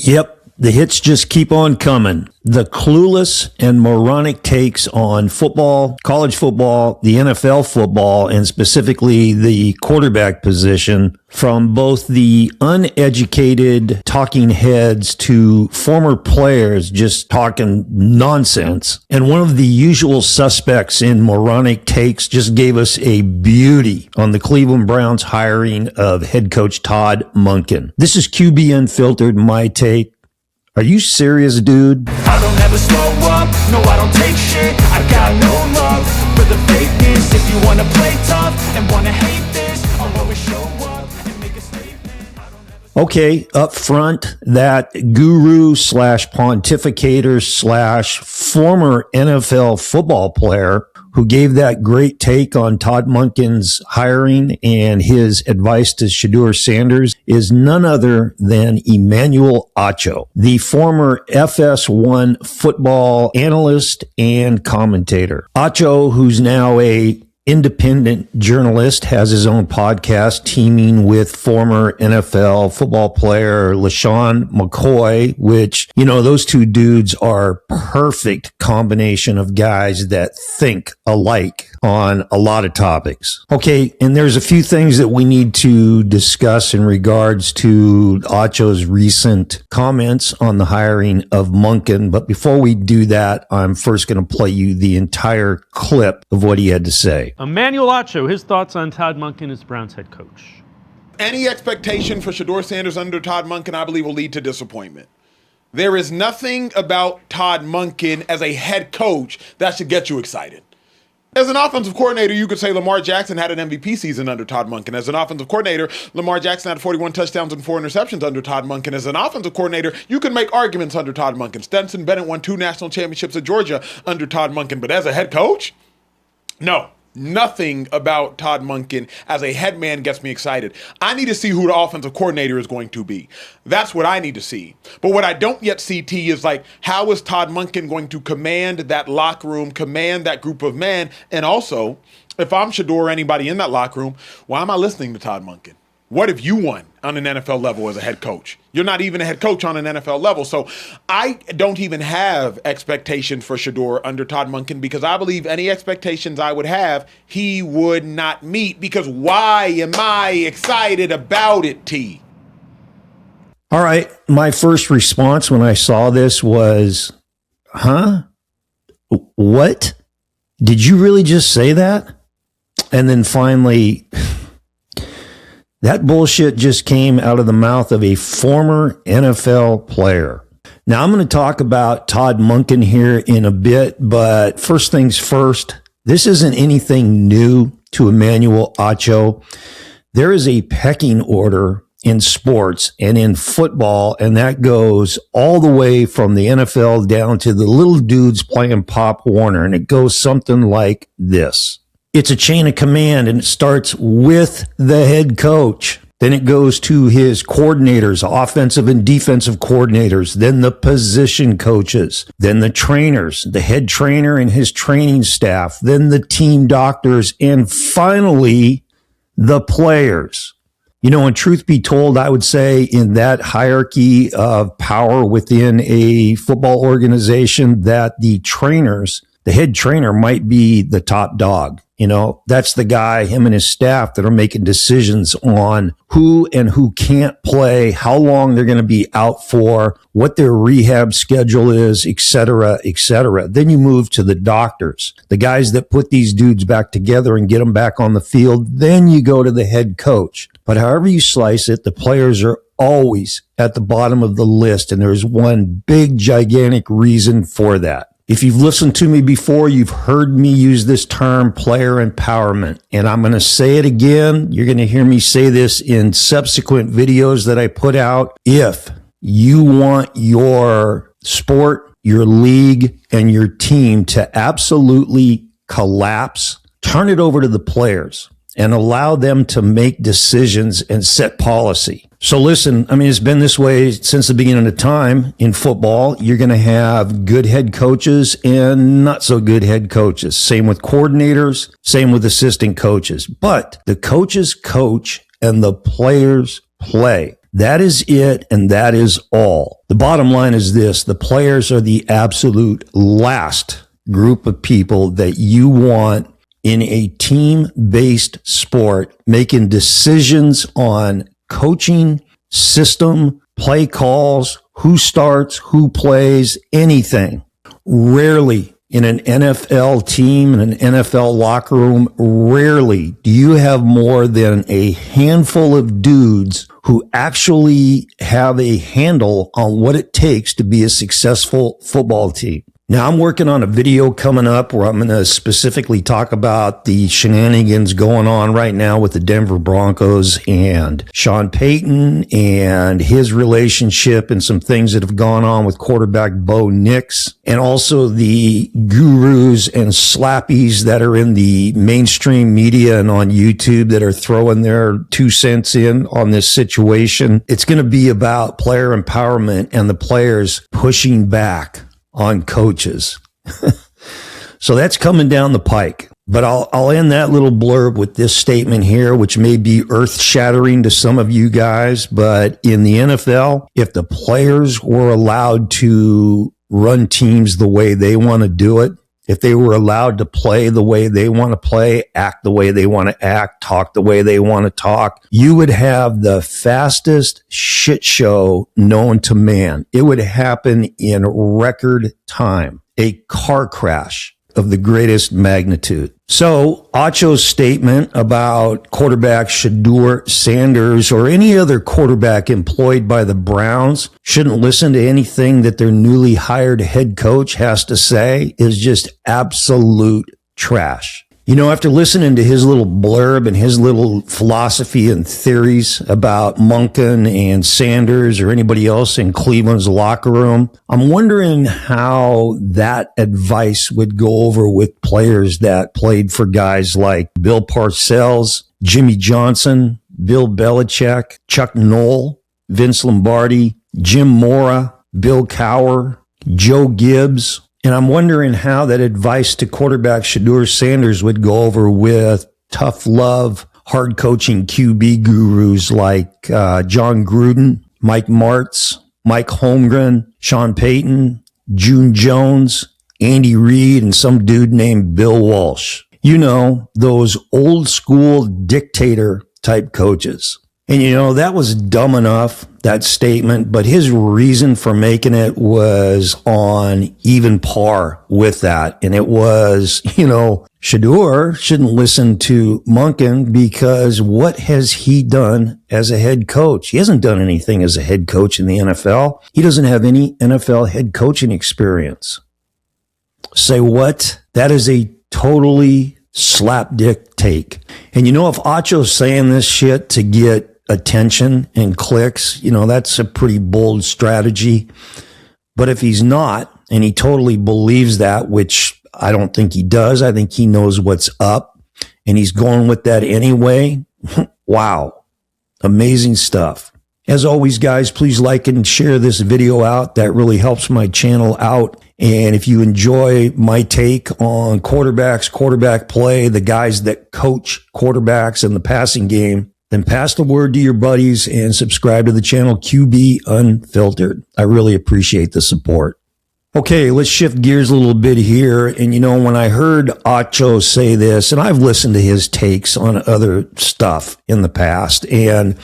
Yep. The hits just keep on coming. The clueless and moronic takes on football, college football, the NFL football, and specifically the quarterback position from both the uneducated talking heads to former players just talking nonsense. And one of the usual suspects in moronic takes just gave us a beauty on the Cleveland Browns hiring of head coach Todd Monken. This is QB Unfiltered, my take. Are you serious, dude? I don't ever slow up, no I don't take shit. I got no love for the fakeness. If you wanna play tough and wanna hate this, I'll always show up and make a statement. Okay, up front, that guru slash pontificator slash former NFL football player who gave that great take on Todd Monken's hiring and his advice to Shedure Sanders is none other than Emmanuel Acho, the former FS1 football analyst and commentator. Acho, who's now a independent journalist, has his own podcast teaming with former NFL football player LaShawn McCoy, which, you know, those two dudes are perfect combination of guys that think alike on a lot of topics. Okay, and there's a few things that we need to discuss in regards to Acho's recent comments on the hiring of Monken. But before we do that, I'm first going to play you the entire clip of what he had to say. Emmanuel Acho, his thoughts on Todd Monken as Browns head coach. Any expectation for Shedure Sanders under Todd Monken, I believe, will lead to disappointment. There is nothing about Todd Monken as a head coach that should get you excited. As an offensive coordinator, you could say Lamar Jackson had an MVP season under Todd Monken. As an offensive coordinator, Lamar Jackson had 41 touchdowns and 4 interceptions under Todd Monken. As an offensive coordinator, you can make arguments under Todd Monken. Stetson Bennett won 2 national championships at Georgia under Todd Monken. But as a head coach, no. Nothing about Todd Monken as a head man gets me excited. I need to see who the offensive coordinator is going to be. That's what I need to see. But what I don't yet see, T, is like, how is Todd Monken going to command that locker room, command that group of men? And also, if I'm Shedure or anybody in that locker room, why am I listening to Todd Monken? What have you won on an NFL level as a head coach? You're not even a head coach on an NFL level. So I don't even have expectations for Shedure under Todd Monken because I believe any expectations I would have, he would not meet. Because why am I excited about it, T? All right. My first response when I saw this was, huh? What? Did you really just say that? And then finally, that bullshit just came out of the mouth of a former NFL player. Now, I'm going to talk about Todd Monken here in a bit, but first things first, this isn't anything new to Emmanuel Acho. There is a pecking order in sports and in football, and that goes all the way from the NFL down to the little dudes playing Pop Warner, and it goes something like this. It's a chain of command, and it starts with the head coach. Then it goes to his coordinators, offensive and defensive coordinators, then the position coaches, then the trainers, the head trainer and his training staff, then the team doctors, and finally, the players. You know, and truth be told, I would say in that hierarchy of power within a football organization that the trainers, the head trainer might be the top dog. You know, that's the guy, him and his staff, that are making decisions on who and who can't play, how long they're going to be out for, what their rehab schedule is, et cetera, et cetera. Then you move to the doctors, the guys that put these dudes back together and get them back on the field. Then you go to the head coach. But however you slice it, the players are always at the bottom of the list. And there's one big, gigantic reason for that. If you've listened to me before, you've heard me use this term, player empowerment. And I'm going to say it again. You're going to hear me say this in subsequent videos that I put out. If you want your sport, your league, and your team to absolutely collapse, turn it over to the players and allow them to make decisions and set policy. So listen, I mean, it's been this way since the beginning of time in football. You're going to have good head coaches and not so good head coaches. Same with coordinators, same with assistant coaches. But the coaches coach and the players play. That is it, and that is all. The bottom line is this: the players are the absolute last group of people that you want in a team-based sport making decisions on coaching, system, play calls, who starts, who plays, anything. Rarely in an NFL team, in an NFL locker room, rarely do you have more than a handful of dudes who actually have a handle on what it takes to be a successful football team. Now, I'm working on a video coming up where I'm going to specifically talk about the shenanigans going on right now with the Denver Broncos and Sean Payton and his relationship and some things that have gone on with quarterback Bo Nix, and also the gurus and slappies that are in the mainstream media and on YouTube that are throwing their 2 cents in on this situation. It's going to be about player empowerment and the players pushing back on coaches. So that's coming down the pike. But I'll end that little blurb with this statement here, which may be earth-shattering to some of you guys. But in the NFL, if the players were allowed to run teams the way they want to do it, if they were allowed to play the way they want to play, act the way they want to act, talk the way they want to talk, you would have the fastest shit show known to man. It would happen in record time. A car crash of the greatest magnitude. So Acho's statement about quarterback Shedure Sanders or any other quarterback employed by the Browns shouldn't listen to anything that their newly hired head coach has to say is just absolute trash. You know, after listening to his little blurb and his little philosophy and theories about Monken and Sanders or anybody else in Cleveland's locker room, I'm wondering how that advice would go over with players that played for guys like Bill Parcells, Jimmy Johnson, Bill Belichick, Chuck Noll, Vince Lombardi, Jim Mora, Bill Cowher, Joe Gibbs. And I'm wondering how that advice to quarterback Shedure Sanders would go over with tough love, hard coaching QB gurus like John Gruden, Mike Martz, Mike Holmgren, Sean Payton, June Jones, Andy Reid, and some dude named Bill Walsh. You know, those old school dictator type coaches. And, you know, that was dumb enough, that statement, but his reason for making it was on even par with that. And it was, you know, Shedure shouldn't listen to Monken because what has he done as a head coach? He hasn't done anything as a head coach in the NFL. He doesn't have any NFL head coaching experience. Say what? That is a totally slapdick take. And you know, if Acho's saying this shit to get attention and clicks, you know, that's a pretty bold strategy. But if he's not, and he totally believes that, which I don't think he does, I think he knows what's up, and he's going with that anyway. Wow. Amazing stuff. As always, guys, please like and share this video out. That really helps my channel out. And if you enjoy my take on quarterbacks, quarterback play, the guys that coach quarterbacks in the passing game, then pass the word to your buddies and subscribe to the channel QB Unfiltered. I really appreciate the support. Okay, let's shift gears a little bit here. And you know, when I heard Acho say this, and I've listened to his takes on other stuff in the past, and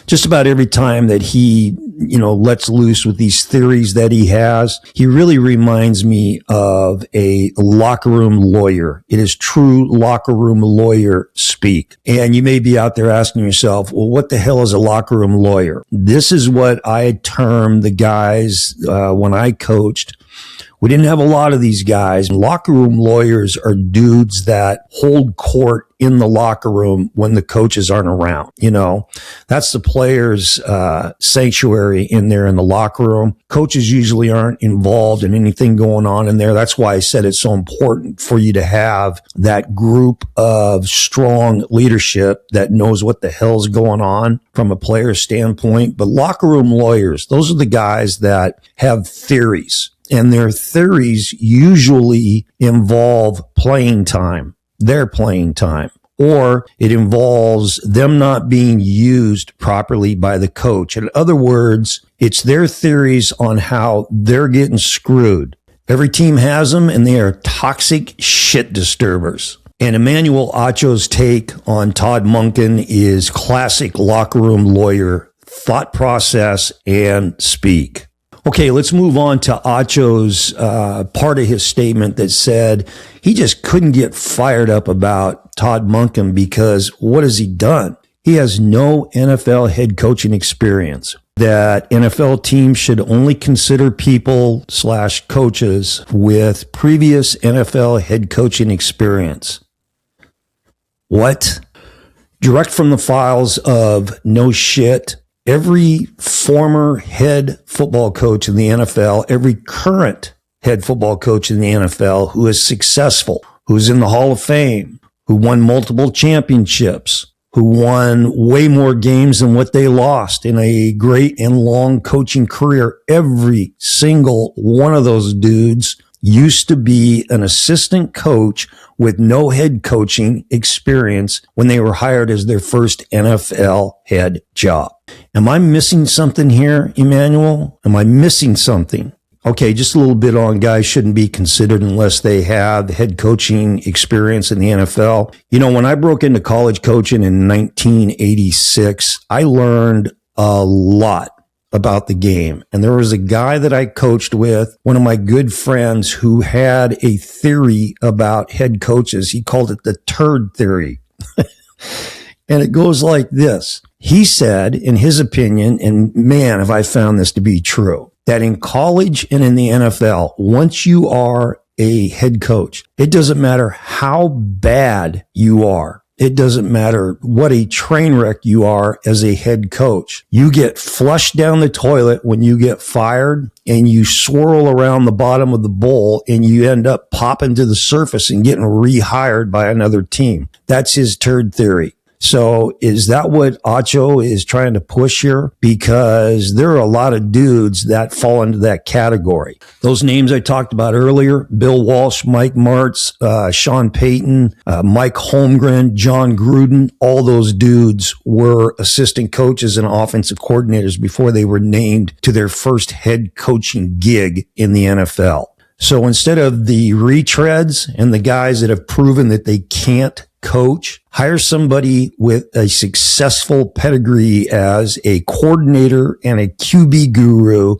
just about every time that he, you know, lets loose with these theories that he has, he really reminds me of a locker room lawyer. It is true locker room lawyer speak. And you may be out there asking yourself, well, what the hell is a locker room lawyer? This is what I termed the guys when I coached. We didn't have a lot of these guys. Locker room lawyers are dudes that hold court in the locker room when the coaches aren't around. You know, that's the players' sanctuary in there in the locker room. Coaches usually aren't involved in anything going on in there. That's why I said it's so important for you to have that group of strong leadership that knows what the hell's going on from a player standpoint. But locker room lawyers, those are the guys that have theories. And their theories usually involve playing time, their playing time, or it involves them not being used properly by the coach. In other words, it's their theories on how they're getting screwed. Every team has them, and they are toxic shit disturbers. And Emmanuel Acho's take on Todd Monken is classic locker room lawyer thought process and speak. Okay, let's move on to Acho's part of his statement that said he just couldn't get fired up about Todd Monken because what has he done? He has no NFL head coaching experience. That NFL teams should only consider people/coaches with previous NFL head coaching experience. What? Direct from the files of No Shit. Every former head football coach in the NFL, every current head football coach in the NFL who is successful, who's in the Hall of Fame, who won multiple championships, who won way more games than what they lost in a great and long coaching career. Every single one of those dudes used to be an assistant coach with no head coaching experience when they were hired as their first NFL head job. Am I missing something here, Emmanuel? Am I missing something? Okay, just a little bit on guys shouldn't be considered unless they have head coaching experience in the NFL. You know, when I broke into college coaching in 1986, I learned a lot about the game. And there was a guy that I coached with, one of my good friends, who had a theory about head coaches. He called it the Turd Theory. And it goes like this. He said, in his opinion, and man, have I found this to be true, that in college and in the NFL, once you are a head coach, it doesn't matter how bad you are. It doesn't matter what a train wreck you are as a head coach. You get flushed down the toilet when you get fired, and you swirl around the bottom of the bowl, and you end up popping to the surface and getting rehired by another team. That's his Turd Theory. So is that what Acho is trying to push here? Because there are a lot of dudes that fall into that category. Those names I talked about earlier, Bill Walsh, Mike Martz, Sean Payton, Mike Holmgren, John Gruden, all those dudes were assistant coaches and offensive coordinators before they were named to their first head coaching gig in the NFL. So instead of the retreads and the guys that have proven that they can't coach, hire somebody with a successful pedigree as a coordinator and a QB guru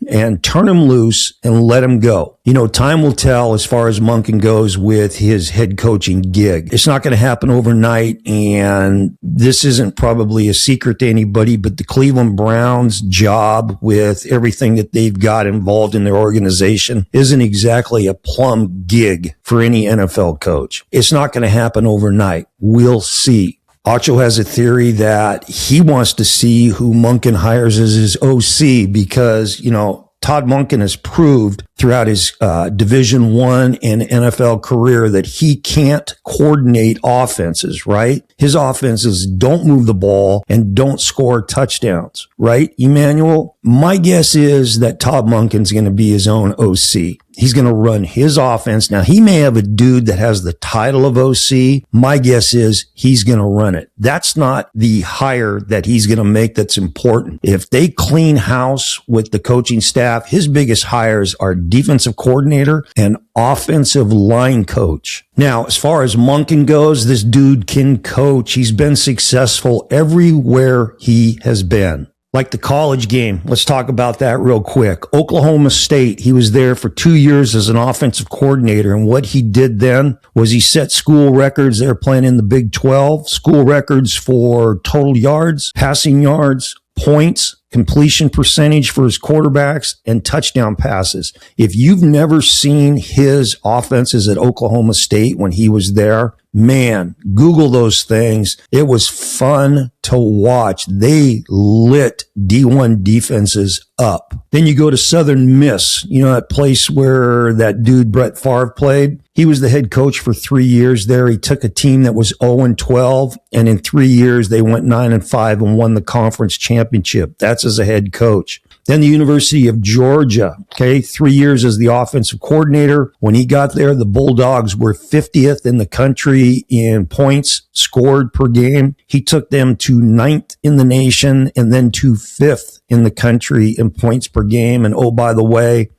and turn him loose and let him go. You know, time will tell as far as Monken goes with his head coaching gig. It's not going to happen overnight, and this isn't probably a secret to anybody, but the Cleveland Browns job with everything that they've got involved in their organization isn't exactly a plum gig for any NFL coach. It's not going to happen overnight. We'll see. Acho has a theory that he wants to see who Monken hires as his OC because, you know, Todd Monken has proved throughout his Division I and NFL career that he can't coordinate offenses, right? His offenses don't move the ball and don't score touchdowns, right, Emmanuel? My guess is that Todd Monken's going to be his own OC. He's going to run his offense. Now, he may have a dude that has the title of OC. My guess is he's going to run it. That's not the hire that he's going to make that's important. If they clean house with the coaching staff, his biggest hires are defensive coordinator and offensive line coach. Now, as far as Monken goes, this dude can coach. He's been successful everywhere he has been. Like the college game, let's talk about that real quick. Oklahoma State, he was there for 2 years as an offensive coordinator, and what he did then was he set school records. They're playing in the Big 12, school records for total yards, passing yards, points, completion percentage for his quarterbacks, and touchdown passes. If you've never seen his offenses at Oklahoma State when he was there, man, Google those things. It was fun to watch. They lit D1 defenses up. Then you go to Southern Miss, you know, that place where that dude Brett Favre played. He was the head coach for 3 years there. He took a team that was 0-12, and in 3 years they went 9-5 and won the conference championship. That's as a head coach. Then the University of Georgia, okay, 3 years as the offensive coordinator. When he got there, the Bulldogs were 50th in the country in points scored per game. He took them to 9th in the nation and then to 5th in the country in points per game. And oh, by the way,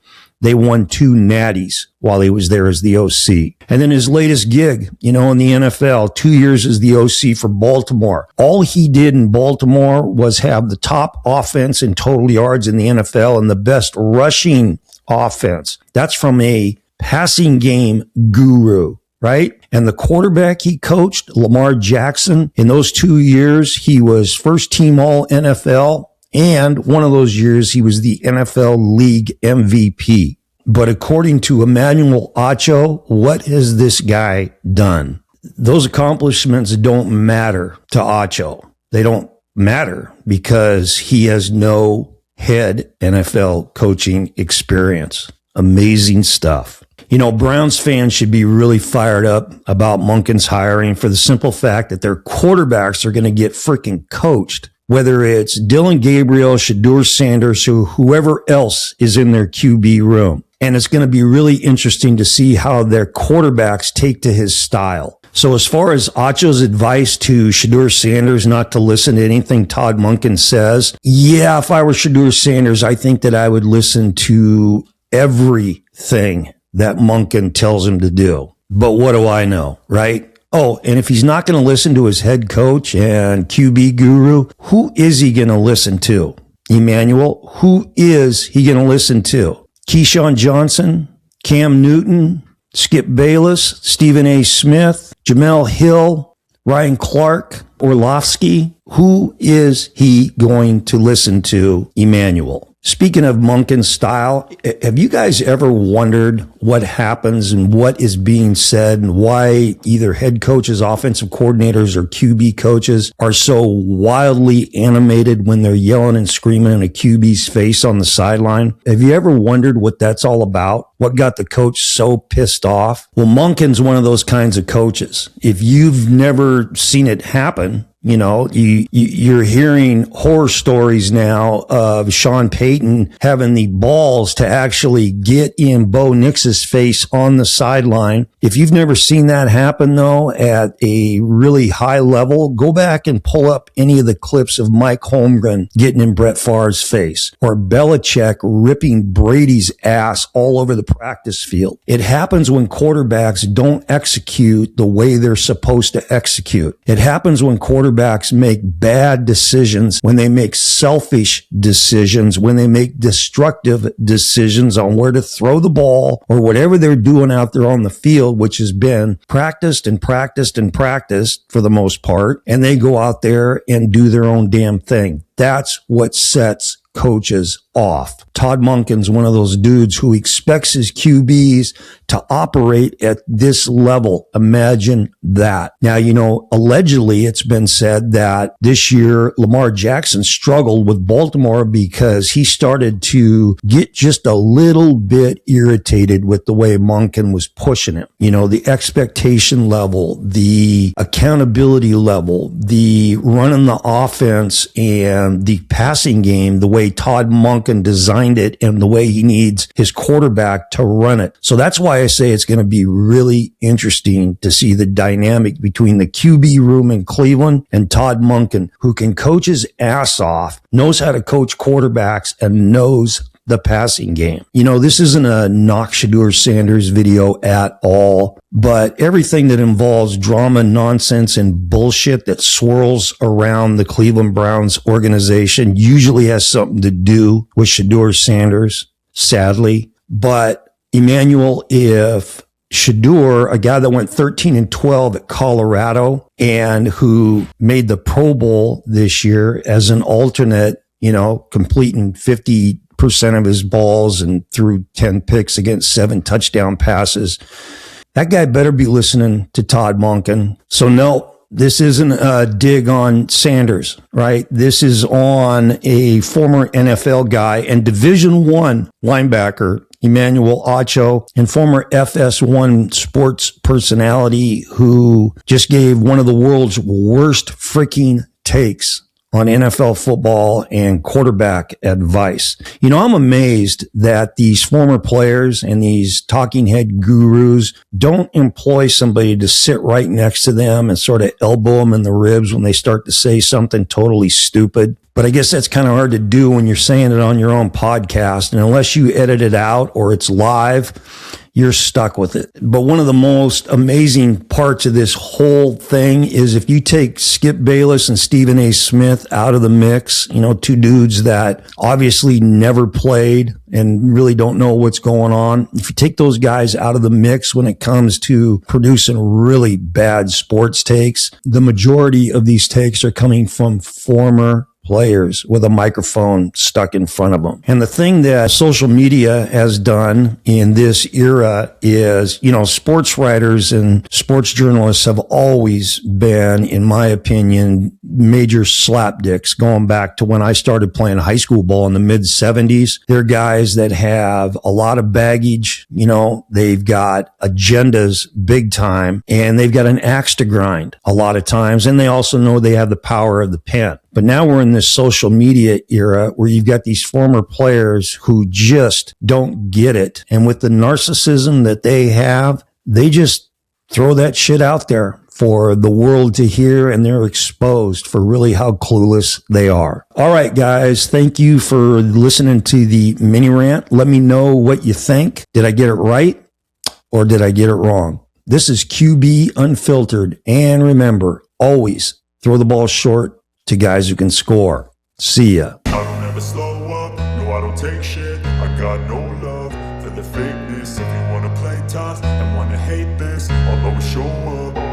they won 2 natties while he was there as the OC. And then his latest gig, in the NFL, 2 years as the OC for Baltimore. All he did in Baltimore was have the top offense in total yards in the NFL and the best rushing offense. That's from a passing game guru, right? And the quarterback he coached, Lamar Jackson, in those 2 years, he was first team all NFL. And one of those years, he was the NFL League MVP. But according to Emmanuel Acho, what has this guy done? Those accomplishments don't matter to Acho. They don't matter because he has no head NFL coaching experience. Amazing stuff. Browns fans should be really fired up about Monken's hiring for the simple fact that their quarterbacks are going to get freaking coached. Whether it's Dylan Gabriel, Shedure Sanders, or whoever else is in their QB room. And it's going to be really interesting to see how their quarterbacks take to his style. So as far as Acho's advice to Shedure Sanders not to listen to anything Todd Monken says, yeah, if I were Shedure Sanders, I think that I would listen to everything that Monken tells him to do. But what do I know, right? Oh, and if he's not going to listen to his head coach and QB guru, who is he going to listen to? Emmanuel, who is he going to listen to? Keyshawn Johnson, Cam Newton, Skip Bayless, Stephen A. Smith, Jamel Hill, Ryan Clark, Orlovsky. Who is he going to listen to, Emmanuel? Speaking of Monken's style, have you guys ever wondered what happens and what is being said and why either head coaches, offensive coordinators, or QB coaches are so wildly animated when they're yelling and screaming in a QB's face on the sideline? Have you ever wondered what that's all about? What got the coach so pissed off? Well, Monken's one of those kinds of coaches. If you've never seen it happen, you're hearing horror stories now of Sean Payton having the balls to actually get in Bo Nix's face on the sideline. If you've never seen that happen, though, at a really high level, go back and pull up any of the clips of Mike Holmgren getting in Brett Favre's face or Belichick ripping Brady's ass all over the practice field. It happens when quarterbacks don't execute the way they're supposed to execute. It happens when quarterbacks make bad decisions, when they make selfish decisions, when they make destructive decisions on where to throw the ball or whatever they're doing out there on the field, which has been practiced and practiced and practiced for the most part, and they go out there and do their own damn thing. That's what sets coaches off. Todd Monken's one of those dudes who expects his QBs to operate at this level. Imagine that. Now, allegedly it's been said that this year Lamar Jackson struggled with Baltimore because he started to get just a little bit irritated with the way Monken was pushing him. The expectation level, the accountability level, the running the offense and the passing game, the way Todd Monken designed it and the way he needs his quarterback to run it. So that's why I say it's going to be really interesting to see the dynamic between the QB room in Cleveland and Todd Monken, who can coach his ass off, knows how to coach quarterbacks, and knows the passing game. This isn't a knock Shedure Sanders video at all, but everything that involves drama, nonsense, and bullshit that swirls around the Cleveland Browns organization usually has something to do with Shedure Sanders, sadly. But Emmanuel, if Shedure, a guy that went 13-12 at Colorado and who made the Pro Bowl this year as an alternate, completing 50% of his balls and threw 10 picks against 7 touchdown passes. That guy better be listening to Todd Monken. So no, this isn't a dig on Sanders, right? This is on a former NFL guy and Division I linebacker, Emmanuel Acho, and former FS1 sports personality who just gave one of the world's worst freaking takes on NFL football and quarterback advice. You know, I'm amazed that these former players and these talking head gurus don't employ somebody to sit right next to them and sort of elbow them in the ribs when they start to say something totally stupid. But I guess that's kind of hard to do when you're saying it on your own podcast. And unless you edit it out or it's live, you're stuck with it. But one of the most amazing parts of this whole thing is if you take Skip Bayless and Stephen A. Smith out of the mix, you know, two dudes that obviously never played and really don't know what's going on. If you take those guys out of the mix when it comes to producing really bad sports takes, the majority of these takes are coming from former players with a microphone stuck in front of them. And the thing that social media has done in this era is, you know, sports writers and sports journalists have always been, in my opinion, major slapdicks going back to when I started playing high school ball in the mid 70s. They're guys that have a lot of baggage, you know, they've got agendas big time, and they've got an axe to grind a lot of times. And they also know they have the power of the pen. But now we're in this social media era where you've got these former players who just don't get it. And with the narcissism that they have, they just throw that shit out there for the world to hear, and they're exposed for really how clueless they are. All right, guys, thank you for listening to the mini rant. Let me know what you think. Did I get it right or did I get it wrong? This is QB Unfiltered. And remember, always throw the ball short to guys who can score. See ya. I don't ever slow up, no I don't take shit. I got no love for the fakeness. If you wanna play tough and wanna hate this, I'll always show up.